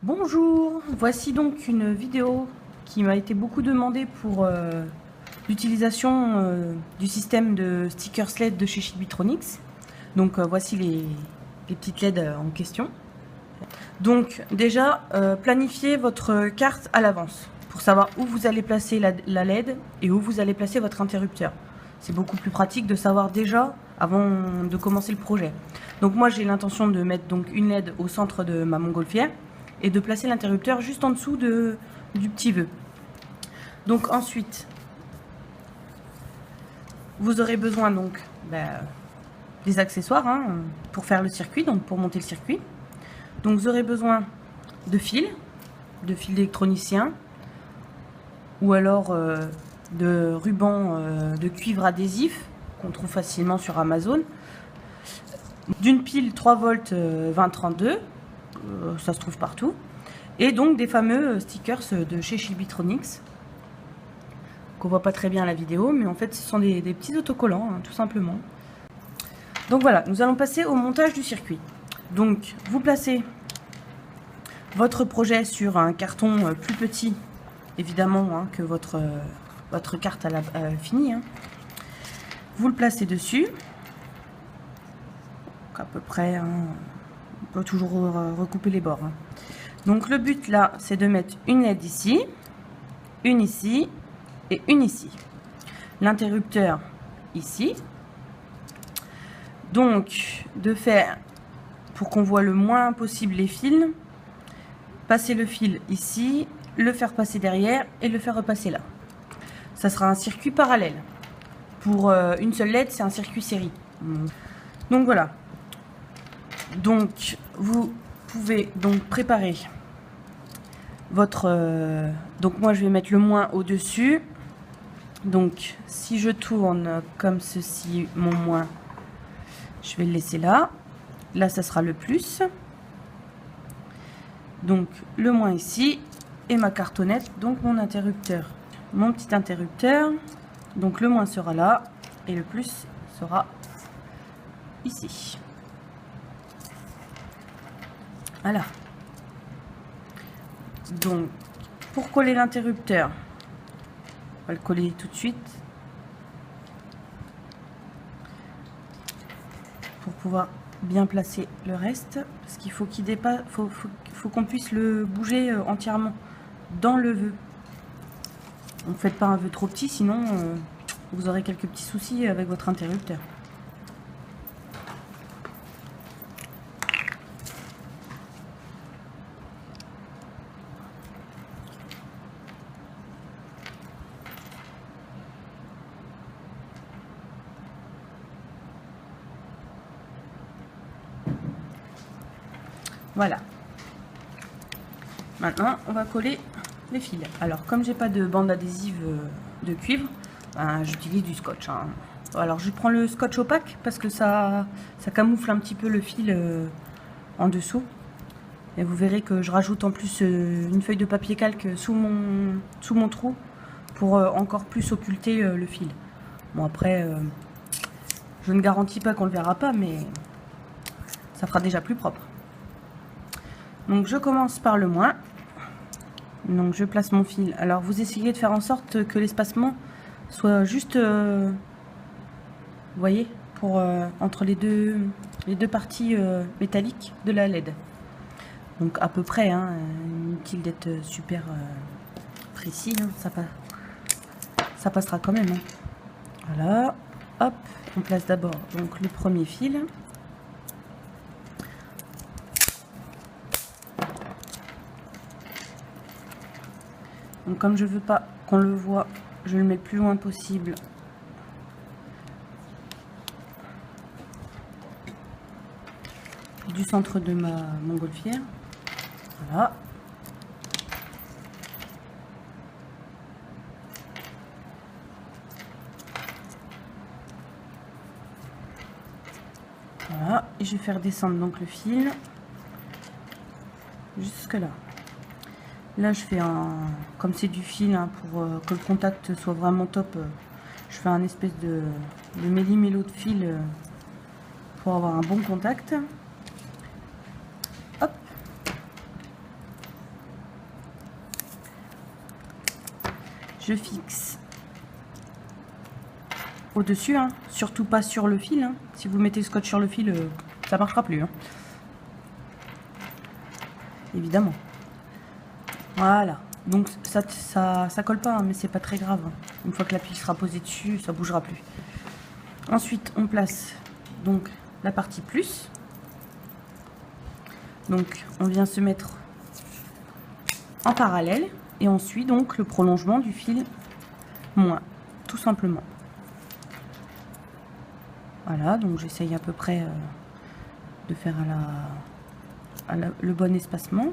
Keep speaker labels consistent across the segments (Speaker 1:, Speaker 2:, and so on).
Speaker 1: Bonjour, voici donc une vidéo qui m'a été beaucoup demandée pour l'utilisation du système de stickers LED de chez Chibitronics. Donc voici les petites LED en question. Donc déjà, planifiez votre carte à l'avance pour savoir où vous allez placer la LED et où vous allez placer votre interrupteur. C'est beaucoup plus pratique de savoir déjà avant de commencer le projet. Donc moi j'ai l'intention de mettre donc une LED au centre de ma montgolfière et de placer l'interrupteur juste en dessous du petit vœu. Donc ensuite, vous aurez besoin donc des accessoires pour faire le circuit, donc pour monter le circuit. Donc vous aurez besoin de fils d'électronicien ou alors de rubans de cuivre adhésif qu'on trouve facilement sur Amazon, d'une pile 3 volts 2032, ça se trouve partout, et donc des fameux stickers de chez Chibitronics qu'on voit pas très bien à la vidéo, mais en fait ce sont des petits autocollants tout simplement. Donc voilà, nous allons passer au montage du circuit. Donc vous placez votre projet sur un carton plus petit évidemment que votre carte finie. Vous le placez dessus, à peu près, on peut toujours recouper les bords. Donc le but là, c'est de mettre une LED ici, une ici et une ici. L'interrupteur ici. Donc de faire, pour qu'on voit le moins possible les fils, passer le fil ici, le faire passer derrière et le faire repasser là. Ça sera un circuit parallèle. Pour une seule LED, c'est un circuit série. Donc voilà. Donc vous pouvez donc préparer votre... donc moi je vais mettre le moins au-dessus. Donc si je tourne comme ceci, mon moins, je vais le laisser là. Là, ça sera le plus. Donc le moins ici et ma cartonnette, donc mon interrupteur. Mon petit interrupteur. Donc le moins sera là et le plus sera ici. Voilà. Donc pour coller l'interrupteur, on va le coller tout de suite pour pouvoir bien placer le reste, parce qu'il faut qu'il dépasse, faut qu'on puisse le bouger entièrement dans le vœu. Ne faites pas un vœu trop petit, sinon vous aurez quelques petits soucis avec votre interrupteur. Voilà. Maintenant, on va coller les fils. Alors, comme j'ai pas de bande adhésive de cuivre, j'utilise du scotch. Alors, je prends le scotch opaque parce que ça camoufle un petit peu le fil en dessous. Et vous verrez que je rajoute en plus une feuille de papier calque sous mon trou pour encore plus occulter le fil. Bon, après, je ne garantis pas qu'on le verra pas, mais ça fera déjà plus propre. Donc je commence par le moins. Donc je place mon fil. Alors vous essayez de faire en sorte que l'espacement soit juste, vous voyez, pour entre les deux parties métalliques de la LED. Donc à peu près, inutile d'être super précis, ça passera quand même. Voilà, hop, on place d'abord donc le premier fil. Donc comme je veux pas qu'on le voit, je le mets le plus loin possible. Du centre de ma montgolfière. Voilà. Voilà. Et je vais faire descendre donc le fil jusque là. Là, je fais comme c'est du fil, pour que le contact soit vraiment top, je fais un espèce de méli-mélo de fil pour avoir un bon contact. Hop. je fixe au-dessus, hein. Surtout pas sur le fil, hein. Si vous mettez le scotch sur le fil, ça marchera plus, hein. Évidemment. Voilà. Donc ça colle pas, hein, mais c'est pas très grave, hein. Une fois que la pile sera posée dessus, ça bougera plus. Ensuite, on place donc la partie plus. Donc, on vient se mettre en parallèle et on suit donc le prolongement du fil moins, tout simplement. Voilà, donc j'essaye à peu près de faire le bon espacement.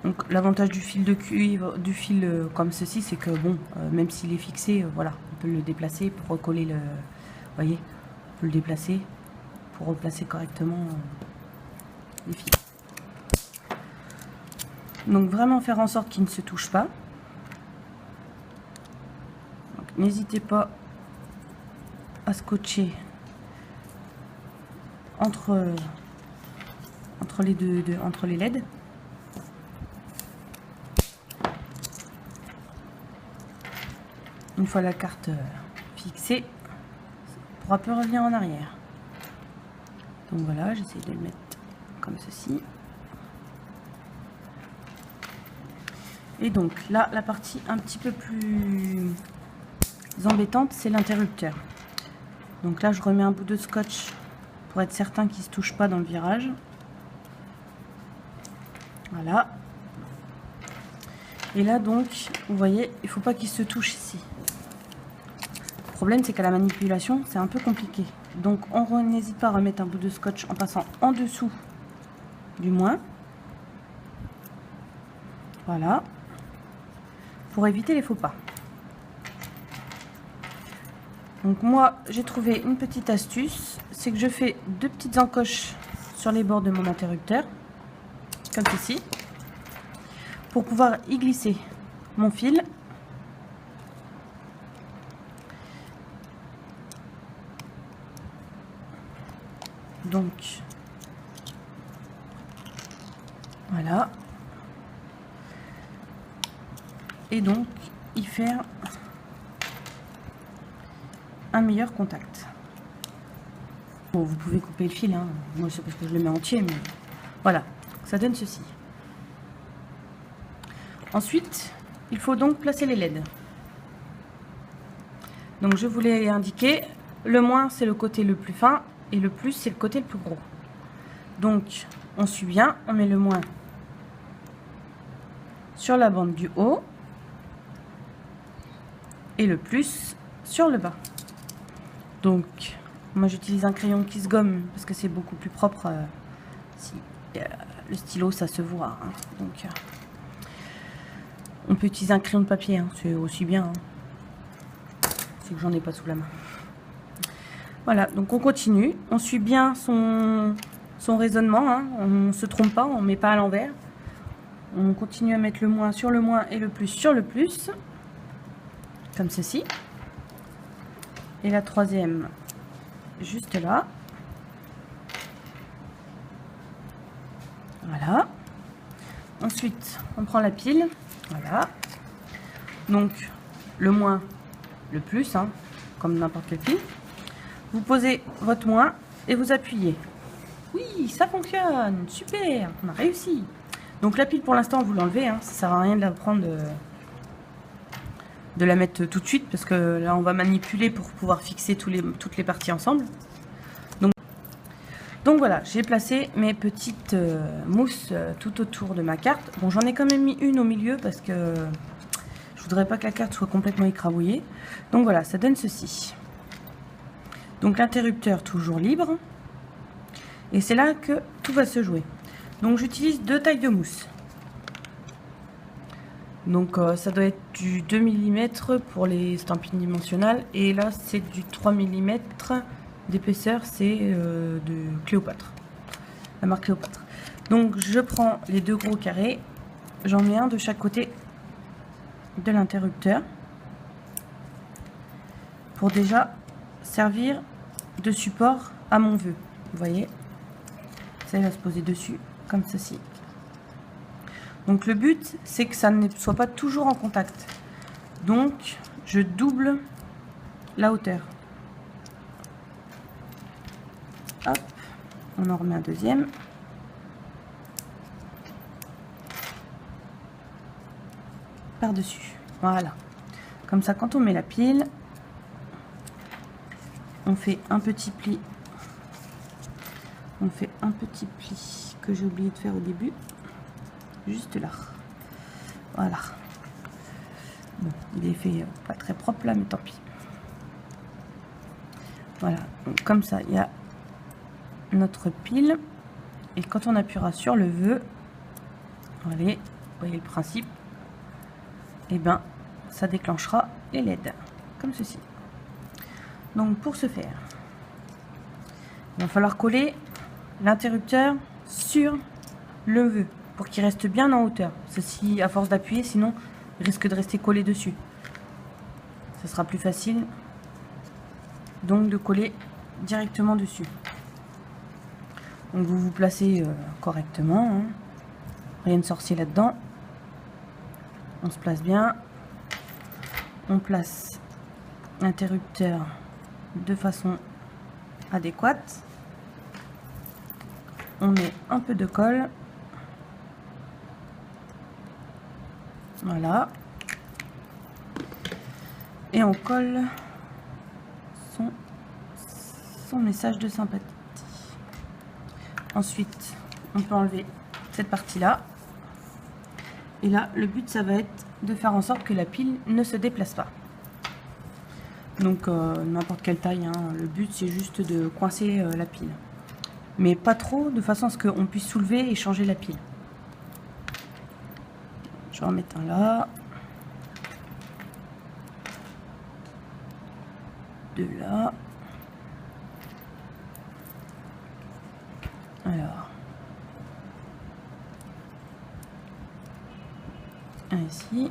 Speaker 1: Donc l'avantage du fil de cuivre, du fil comme ceci, c'est que bon, même s'il est fixé, voilà, on peut le déplacer pour recoller le, vous voyez, on peut le déplacer pour replacer correctement les fils. Donc vraiment faire en sorte qu'il ne se touche pas. N'hésitez pas à scotcher entre les LED. Une fois la carte fixée, on pourra plus revenir en arrière. Donc voilà, j'essaie de le mettre comme ceci. Et donc là, la partie un petit peu plus embêtante, c'est l'interrupteur. Donc là, je remets un bout de scotch pour être certain qu'il ne se touche pas dans le virage. Voilà. Et là, donc, vous voyez, il ne faut pas qu'il se touche ici. Le problème, c'est qu'à la manipulation, c'est un peu compliqué. Donc, on n'hésite pas à remettre un bout de scotch en passant en dessous du moins. Voilà. Pour éviter les faux pas. Donc moi, j'ai trouvé une petite astuce. C'est que je fais 2 petites encoches sur les bords de mon interrupteur. Comme ceci. Pour pouvoir y glisser mon fil. Donc, voilà. Et donc, y faire un meilleur contact. Bon, vous pouvez couper le fil, hein. Moi c'est parce que je le mets entier, mais voilà, ça donne ceci. Ensuite, il faut donc placer les LED. Donc je vous l'ai indiqué, le moins c'est le côté le plus fin et le plus c'est le côté le plus gros. Donc on suit bien, on met le moins sur la bande du haut et le plus sur le bas. Donc moi j'utilise un crayon qui se gomme parce que c'est beaucoup plus propre. Si le stylo ça se voit, hein. Donc on peut utiliser un crayon de papier, hein. C'est aussi bien, hein. C'est que j'en ai pas sous la main. Voilà, donc on continue, on suit bien son raisonnement, hein. On ne se trompe pas, on ne met pas à l'envers. On continue à mettre le moins sur le moins et le plus sur le plus, comme ceci. Et la troisième juste là. Voilà. Ensuite, on prend la pile. Voilà. Donc, le moins, le plus, hein, comme n'importe quelle pile. Vous posez votre moins et vous appuyez. Oui, ça fonctionne. Super, on a réussi. Donc la pile, pour l'instant, vous l'enlevez, hein. Ça sert à rien de la prendre, de la mettre tout de suite, parce que là, on va manipuler pour pouvoir fixer toutes les parties ensemble. Donc voilà, j'ai placé mes petites mousses tout autour de ma carte. Bon, j'en ai quand même mis une au milieu parce que je voudrais pas que la carte soit complètement écrabouillée. Donc voilà, ça donne ceci. Donc l'interrupteur toujours libre. Et c'est là que tout va se jouer. Donc j'utilise 2 tailles de mousse. Donc ça doit être du 2 mm pour les stampines dimensionnelles. Et là c'est du 3 mm d'épaisseur, c'est de Cléopâtre. La marque Cléopâtre. Donc je prends les 2 gros carrés. J'en mets un de chaque côté de l'interrupteur. Pour déjà servir de support à mon vœu. Vous voyez, ça va se poser dessus comme ceci. Donc le but, c'est que ça ne soit pas toujours en contact. Donc je double la hauteur. Hop, on en remet un deuxième. Par-dessus. Voilà. Comme ça, quand on met la pile, on fait un petit pli. On fait un petit pli que j'ai oublié de faire au début. Juste là. Voilà. Bon, il est fait pas très propre là, mais tant pis. Voilà. Donc, comme ça, il y a notre pile. Et quand on appuiera sur le vœu, allez, vous voyez le principe, et ben ça déclenchera les LED comme ceci. Donc pour ce faire, il va falloir coller l'interrupteur sur le vœu pour qu'il reste bien en hauteur. Ceci à force d'appuyer, sinon il risque de rester collé dessus. Ce sera plus facile donc de coller directement dessus. Donc vous vous placez correctement, hein. Rien de sorcier là-dedans. On se place bien. On place l'interrupteur de façon adéquate. On met un peu de colle. Voilà. Et on colle son message de sympathie. Ensuite, on peut enlever cette partie-là. Et là, le but, ça va être de faire en sorte que la pile ne se déplace pas. Donc, n'importe quelle taille, hein. Le but, c'est juste de coincer la pile. Mais pas trop, de façon à ce qu'on puisse soulever et changer la pile. Je vais en mettre un là. Deux là. Alors. Un ici.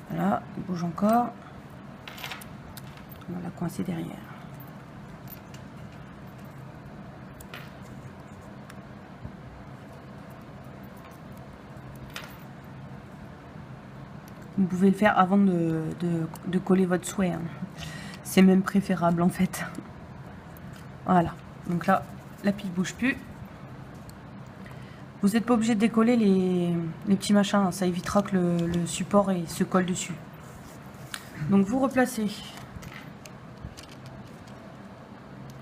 Speaker 1: Voilà, il bouge encore. On va la coincer derrière. Vous pouvez le faire avant de coller votre souhait, hein. C'est même préférable en fait. Voilà, donc là, la pile bouge plus. Vous n'êtes pas obligé de décoller les petits machins, hein. Ça évitera que le support se colle dessus. Donc vous replacez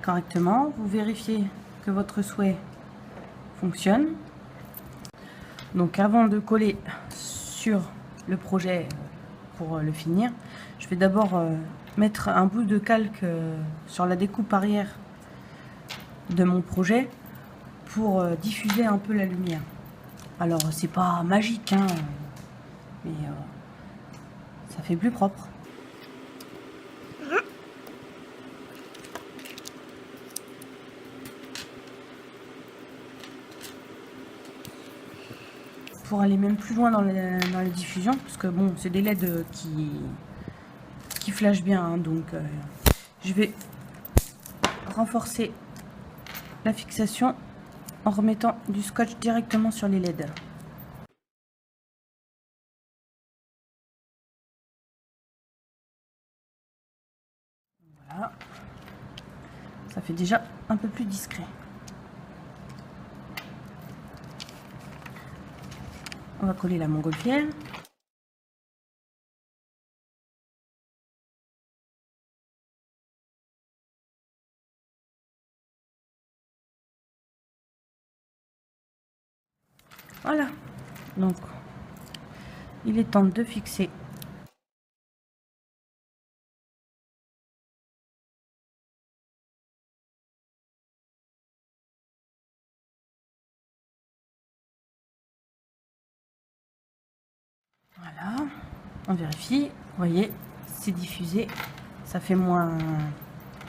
Speaker 1: correctement, vous vérifiez que votre souhait fonctionne. Donc avant de coller sur le projet pour le finir, je vais d'abord mettre un bout de calque sur la découpe arrière de mon projet pour diffuser un peu la lumière. Alors c'est pas magique, hein, mais ça fait plus propre. Pour aller même plus loin dans la diffusion, parce que bon, c'est des LED qui flashent bien, hein, donc je vais renforcer la fixation en remettant du scotch directement sur les LED. Voilà, ça fait déjà un peu plus discret. On va coller la montgolfière. Voilà, donc il est temps de fixer voilà, on vérifie, vous voyez, c'est diffusé, ça fait moins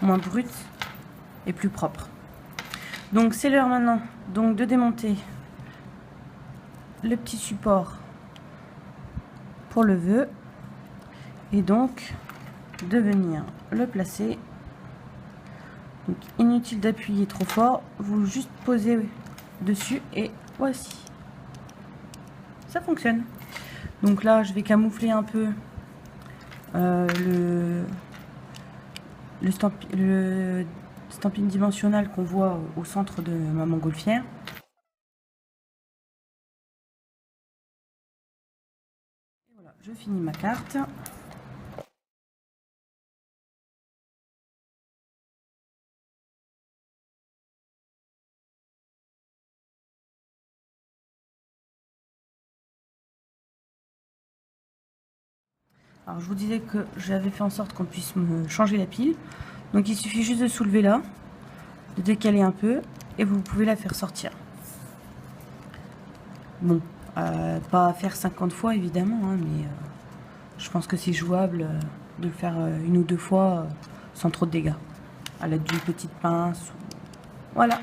Speaker 1: brut et plus propre. Donc c'est l'heure maintenant donc de démonter le petit support pour le vœu et donc de venir le placer. Donc inutile d'appuyer trop fort, vous juste posez dessus et voici. ça fonctionne. Donc là, je vais camoufler un peu le stamping dimensionnel qu'on voit au centre de ma montgolfière. Et voilà, je finis ma carte. Alors je vous disais que j'avais fait en sorte qu'on puisse me changer la pile. Donc il suffit juste de soulever là, de décaler un peu et vous pouvez la faire sortir. Bon, pas à faire 50 fois évidemment, hein, mais je pense que c'est jouable de le faire une ou deux fois sans trop de dégâts. À l'aide d'une petite pince. Voilà.